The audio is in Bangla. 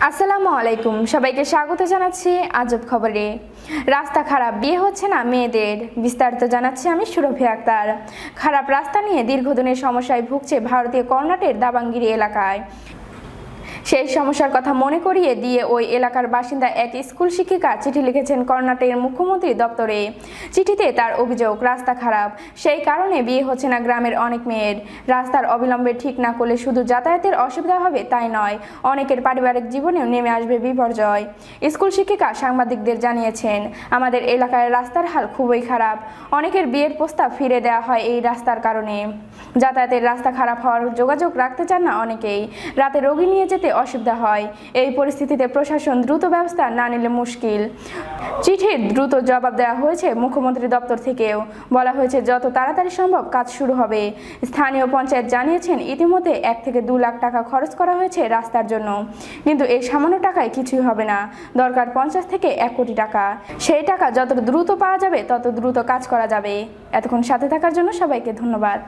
আসসালামু আলাইকুম, সবাইকে স্বাগত জানাচ্ছি আজব খবরে। রাস্তা খারাপ, বিয়ে হচ্ছে না মেয়েদের। বিস্তারিত জানাচ্ছি আমি সুরভি আক্তার। খারাপ রাস্তা নিয়ে দীর্ঘদিনের সমস্যায় ভুগছে ভারতীয় কর্ণাটকের দাবাঙ্গিরি এলাকায়। সেই সমস্যার কথা মনে করিয়ে দিয়ে ওই এলাকার বাসিন্দা এক স্কুল শিক্ষিকা চিঠি লিখেছেন কর্ণাটকের মুখ্যমন্ত্রী দপ্তরে। চিঠিতে তার অভিযোগ, রাস্তা খারাপ, সেই কারণে বিয়ে হচ্ছে না গ্রামের অনেক মেয়ের। রাস্তার অবিলম্বে ঠিক না করলে শুধু যাতায়াতের অসুবিধা হবে তাই নয়, অনেকের পারিবারিক জীবনেও নেমে আসবে বিপর্যয়। স্কুল শিক্ষিকা সাংবাদিকদের জানিয়েছেন, আমাদের এলাকায় রাস্তার হাল খুবই খারাপ। অনেকের বিয়ের প্রস্তাব ফিরে দেওয়া হয় এই রাস্তার কারণে। যাতায়াতের রাস্তা খারাপ হওয়ার যোগাযোগ রাখতে চান না অনেকেই। রাতে রোগী নিয়ে যেতে অসুবিধা হয়। এই পরিস্থিতিতে প্রশাসন দ্রুত ব্যবস্থা না নিলে মুশকিল। চিঠির দ্রুত জবাব দেওয়া হয়েছে মুখ্যমন্ত্রী দপ্তর থেকেও। বলা হয়েছে যত তাড়াতাড়ি সম্ভব কাজ শুরু হবে। স্থানীয় পঞ্চায়েত জানিয়েছেন ইতিমধ্যে 1 থেকে 2 লাখ টাকা খরচ করা হয়েছে রাস্তার জন্য। কিন্তু এই সামান্য টাকায় কিছুই হবে না, দরকার 50 থেকে 1 কোটি টাকা। সেই টাকা যত দ্রুত পাওয়া যাবে তত দ্রুত কাজ করা যাবে। এতক্ষণ সাথে থাকার জন্য সবাইকে ধন্যবাদ।